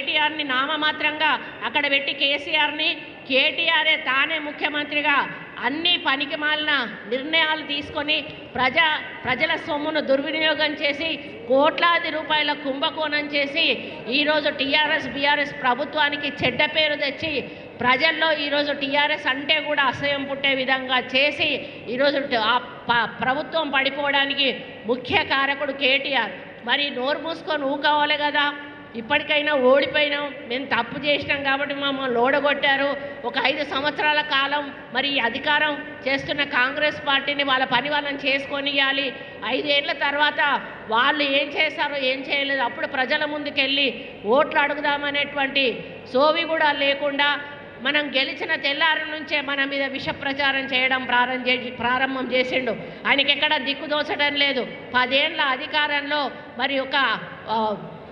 కేటీఆర్ని నామమాత్రంగా అక్కడ పెట్టి కేటీఆరే తానే ముఖ్యమంత్రిగా అన్ని పనికిమాలిన నిర్ణయాలు తీసుకొని ప్రజల సొమ్మును దుర్వినియోగం చేసి కోట్లాది రూపాయల కుంభకోణం చేసి ఈరోజు బీఆర్ఎస్ ప్రభుత్వానికి చెడ్డ పేరు తెచ్చి ప్రజల్లో ఈరోజు టీఆర్ఎస్ అంటే కూడా అసహ్యం పుట్టే విధంగా చేసి ఈరోజు ప్రభుత్వం పడిపోవడానికి ముఖ్య కారకుడు కేటీఆర్. మరి నోరు మూసుకొని ఊకోవాలి కదా. ఇప్పటికైనా ఓడిపోయినాం, మేము తప్పు చేసినాం కాబట్టి మమ్మల్ని ఓడగొట్టారు. ఒక 5 సంవత్సరాల కాలం మరి అధికారం చేస్తున్న కాంగ్రెస్ పార్టీని వాళ్ళ పని వాళ్ళని చేసుకొని ఇవ్వాలి. 5 ఏళ్ల తర్వాత వాళ్ళు ఏం చేశారో ఏం చేయలేదు అప్పుడు ప్రజల ముందుకెళ్ళి ఓట్లు అడుగుదామనేటువంటి సోవి కూడా లేకుండా మనం గెలిచిన తెల్లారి నుంచే మన మీద విష ప్రచారం చేయడం ప్రారంభం చేసిండు. ఆయనకి ఎక్కడ దిక్కుదోచడం లేదు. 10 ఏళ్ల అధికారంలో మరి ఒక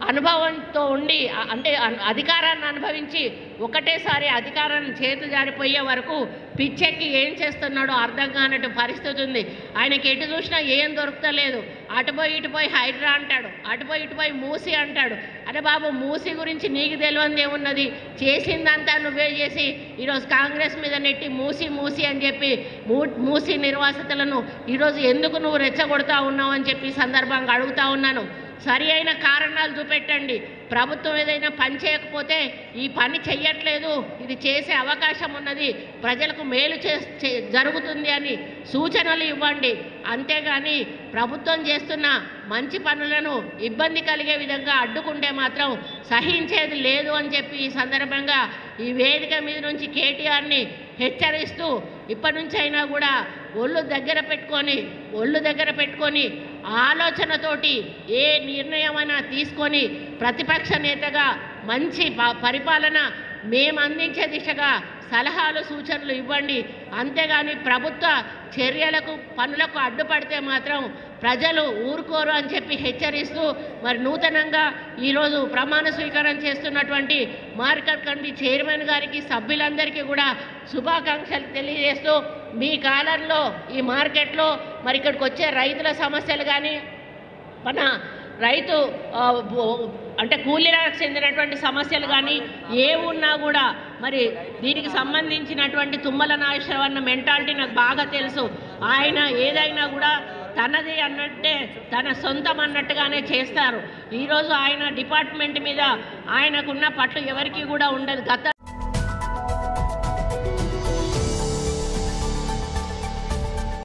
అనుభవంతో ఉండి అంటే అధికారాన్ని అనుభవించి ఒకటేసారి అధికారం చేతు జారిపోయే వరకు పిచ్చెక్కి ఏం చేస్తున్నాడో అర్థం కానట్టు పరిస్థితి ఉంది. ఆయనకి ఎటు చూసినా ఏం దొరుకుతలేదు. అటుపోయి ఇటుపోయి హైడ్రా అంటాడు, అటుపోయి ఇటుపోయి మూసి అంటాడు. అరే బాబు, మూసి గురించి నీకు తెలియదు ఏమున్నది? చేసిందంతా నువ్వే చేసి ఈరోజు కాంగ్రెస్ మీద నెట్టి మూసి అని చెప్పి మూసి నిర్వాసితులను ఈరోజు ఎందుకు నువ్వు రెచ్చగొడతా ఉన్నావు అని చెప్పి సందర్భంగా అడుగుతా ఉన్నాను. సరి అయిన కారణాలు చూపెట్టండి. ప్రభుత్వం ఏదైనా పని చేయకపోతే ఈ పని చెయ్యట్లేదు, ఇది చేసే అవకాశం ఉన్నది, ప్రజలకు మేలు జరుగుతుంది అని సూచనలు ఇవ్వండి. అంతేగాని ప్రభుత్వం చేస్తున్న మంచి పనులను ఇబ్బంది కలిగే విధంగా అడ్డుకుంటే మాత్రం సహించేది లేదు అని చెప్పి ఈ సందర్భంగా ఈ వేదిక మీద నుంచి కేటీఆర్ని హెచ్చరిస్తూ ఇప్పటి నుంచి అయినా కూడా ఒళ్ళు దగ్గర పెట్టుకొని ఆలోచనతోటి ఏ నిర్ణయమైనా తీసుకొని ప్రతిపక్ష నేతగా మంచి పరిపాలన మేము అందించే దిశగా సలహాలు సూచనలు ఇవ్వండి. అంతేగాని ప్రభుత్వ చర్యలకు పనులకు అడ్డుపడితే మాత్రం ప్రజలు ఊరుకోరు అని చెప్పి హెచ్చరిస్తూ మరి నూతనంగా ఈరోజు ప్రమాణ స్వీకారం చేస్తున్నటువంటి మార్కెట్ కమిటీ చైర్మన్ గారికి సభ్యులందరికీ కూడా శుభాకాంక్షలు తెలియజేస్తూ మీ కాలంలో ఈ మార్కెట్లో మరి ఇక్కడికి వచ్చే రైతుల సమస్యలు కానీ మన రైతు అంటే కూలీలకు చెందినటువంటి సమస్యలు కానీ ఏ ఉన్నా కూడా మరి దీనికి సంబంధించినటువంటి తుమ్మల నాగేశ్వరరావు మెంటాలిటీ నాకు బాగా తెలుసు. ఆయన ఏదైనా కూడా తనది అన్నట్టే తన సొంతం అన్నట్టుగానే చేస్తారు. ఈరోజు ఆయన డిపార్ట్మెంట్ మీద ఆయనకున్న పట్ల ఎవరికి కూడా ఉండదు.